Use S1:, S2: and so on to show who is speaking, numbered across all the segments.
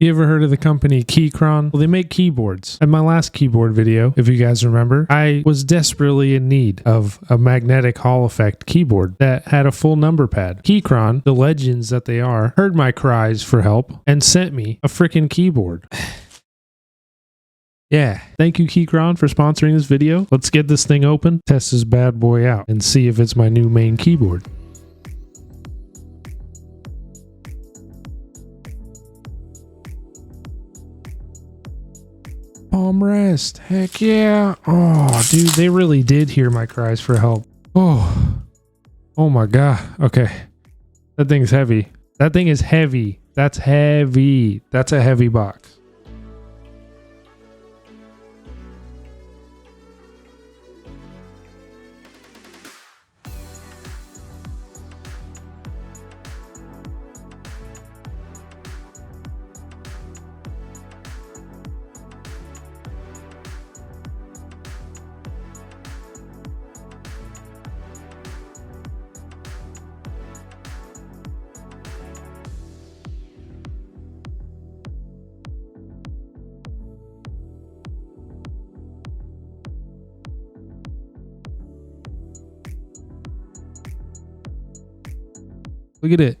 S1: You ever heard of the company Keychron? Well, they make keyboards. In my last keyboard video, if you guys remember, I was desperately in need of a magnetic Hall effect keyboard that had a full number pad. Keychron, the legends that they are, heard my cries for help and sent me a freaking keyboard. Yeah, thank you Keychron for sponsoring this video. Let's get this thing open, test this bad boy out, and see if it's my new main keyboard. Palm rest, heck yeah. Oh, dude, they really did hear my cries for help. Oh my god. Okay, that thing's heavy. That thing is heavy. That's heavy. That's a heavy box. Look at it.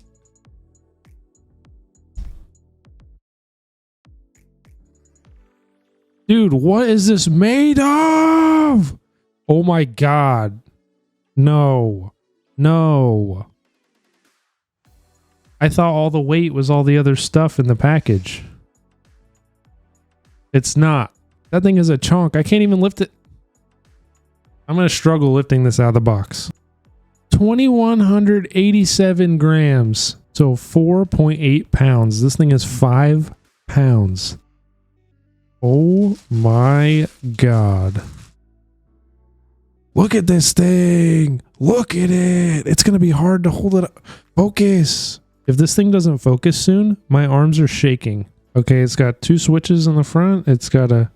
S1: Dude, what is this made of? Oh my god. No. No. I thought all the weight was all the other stuff in the package. It's not. That thing is a chunk. I can't even lift it. I'm going to struggle lifting this out of the box. 2,187 grams. So 4.8 pounds. This thing is 5 pounds. Oh my god. Look at this thing. Look at it. It's going to be hard to hold it up. Focus. If this thing doesn't focus soon, my arms are shaking. Okay, it's got 2 switches on the front. It's got a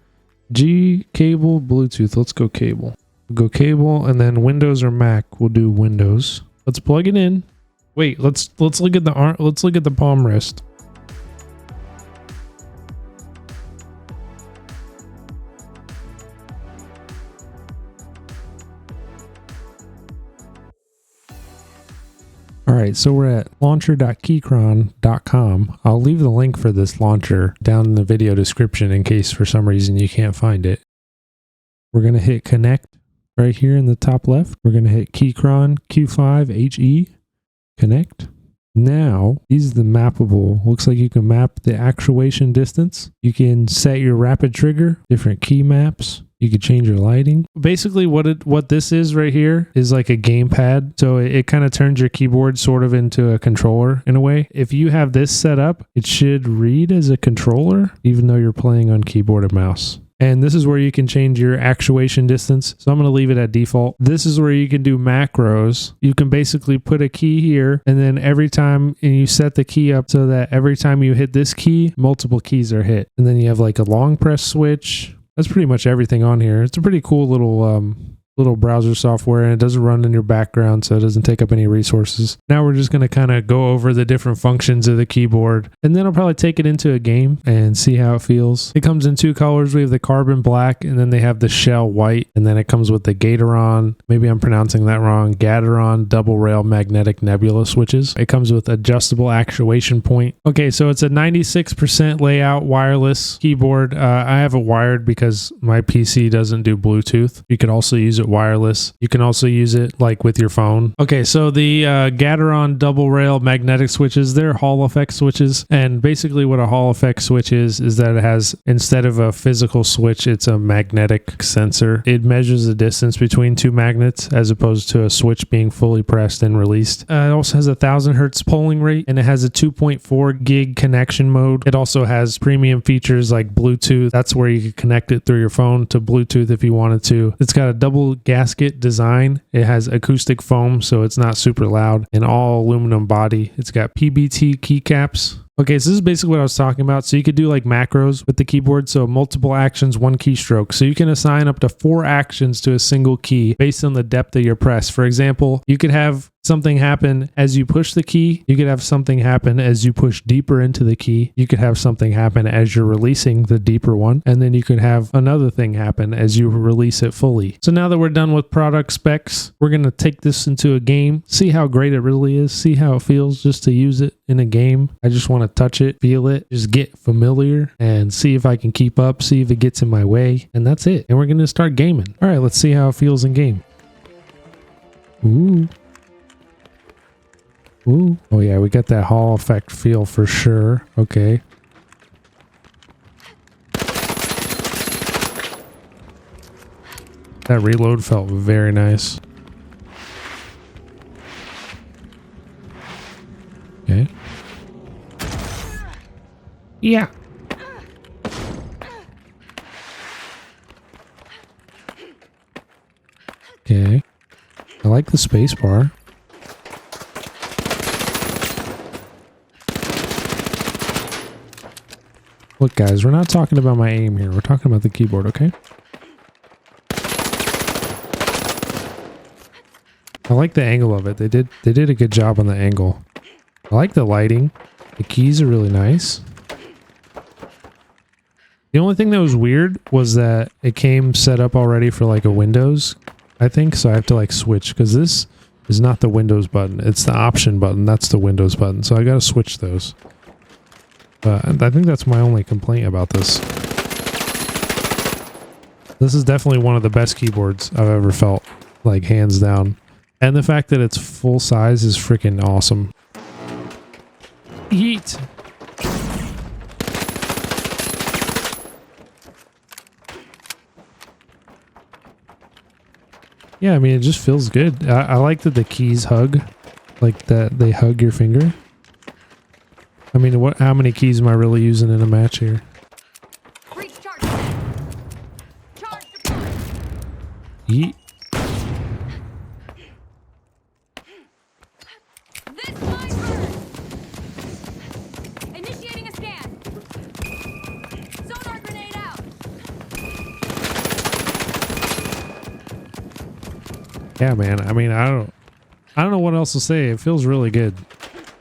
S1: G cable, Bluetooth. Let's go cable. Go cable, and then Windows or Mac. We'll do Windows. Let's plug it in. Wait, let's look at the arm. Let's look at the palm rest. All right, so we're at launcher.keychron.com. I'll leave the link for this launcher down in the video description in case for some reason you can't find it. We're going to hit connect right here in the top left. We're going to hit Keychron Q5 HE, connect. Now, these are the mappable. Looks like you can map the actuation distance. You can set your rapid trigger, different key maps. You could change your lighting. Basically, what this is right here is like a gamepad. So it kind of turns your keyboard sort of into a controller in a way. If you have this set up, it should read as a controller, even though you're playing on keyboard and mouse. And this is where you can change your actuation distance. So I'm going to leave it at default. This is where you can do macros. You can basically put a key here, and then every time you set the key up so that every time you hit this key, multiple keys are hit. And then you have like a long press switch. That's pretty much everything on here. It's a pretty cool little browser software, and it doesn't run in your background, so it doesn't take up any resources. Now we're just going to kind of go over the different functions of the keyboard, and then I'll probably take it into a game and see how it feels. It comes in 2 colors. We have the carbon black, and then they have the shell white, and then it comes with the Gateron, maybe I'm pronouncing that wrong, Gateron double rail magnetic nebula switches. It comes with adjustable actuation point. Okay, so it's a 96% layout wireless keyboard. I have it wired because my PC doesn't do Bluetooth. You could also use it wireless. You can also use it like with your phone. Okay, so the Gateron double rail magnetic switches, they're Hall effect switches, and basically what a Hall effect switch is that it has, instead of a physical switch, it's a magnetic sensor. It measures the distance between 2 magnets as opposed to a switch being fully pressed and released. It also has a 1,000 hertz polling rate, and it has a 2.4 gig connection mode. It also has premium features like Bluetooth. That's where you can connect it through your phone to Bluetooth if you wanted to. It's got a double gasket design. It has acoustic foam, so it's not super loud, and all aluminum body. It's got PBT keycaps. Okay, so this is basically what I was talking about. So you could do like macros with the keyboard. So multiple actions, 1 keystroke. So you can assign up to 4 actions to a single key based on the depth of your press. For example, you could have something happen as you push the key. You could have something happen as you push deeper into the key. You could have something happen as you're releasing the deeper one. And then you could have another thing happen as you release it fully. So now that we're done with product specs, we're going to take this into a game, see how great it really is, see how it feels just to use it in a game. I just want to touch it, feel it, just get familiar and see if I can keep up, see if it gets in my way. And that's it. And we're going to start gaming. All right, let's see how it feels in game. Ooh. Ooh. Oh yeah, we got that Hall effect feel for sure. Okay. That reload felt very nice. Okay. Yeah. Okay. I like the space bar. Look, guys, we're not talking about my aim here. We're talking about the keyboard, okay? I like the angle of it. They did a good job on the angle. I like the lighting. The keys are really nice. The only thing that was weird was that it came set up already for like a Windows, I think, so I have to like switch because this is not the Windows button. It's the option button. That's the Windows button. So I got to switch those. I think that's my only complaint about this. This is definitely one of the best keyboards I've ever felt, like hands down. And the fact that it's full size is freaking awesome. Yeet. Yeah, I mean, it just feels good. I like that the keys hug, like that they hug your finger. I mean, how many keys am I really using in a match here? Yeet.
S2: Initiating a scan. Sonar grenade out.
S1: Yeah, man. I mean, I don't know what else to say. It feels really good.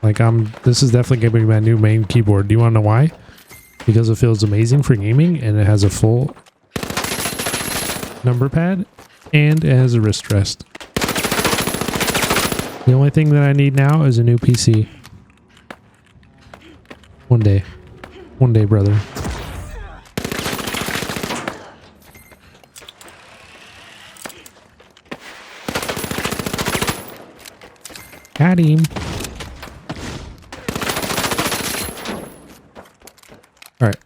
S1: Like this is definitely going to be my new main keyboard. Do you want to know why? Because it feels amazing for gaming and it has a full number pad and it has a wrist rest. The only thing that I need now is a new PC. One day, brother. Got him. All right.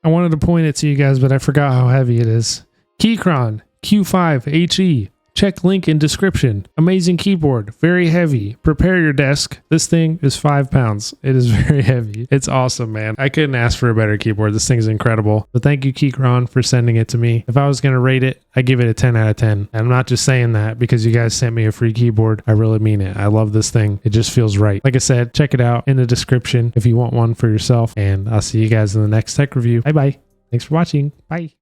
S1: I wanted to point it to you guys, but I forgot how heavy it is. Keychron Q5 HE. Check link in description. Amazing keyboard. Very heavy. Prepare your desk. This thing is 5 pounds. It is very heavy. It's awesome, man. I couldn't ask for a better keyboard. This thing's incredible. But thank you, Keychron, for sending it to me. If I was going to rate it, I give it a 10 out of 10. And I'm not just saying that because you guys sent me a free keyboard. I really mean it. I love this thing. It just feels right. Like I said, check it out in the description if you want one for yourself. And I'll see you guys in the next tech review. Bye-bye. Thanks for watching. Bye.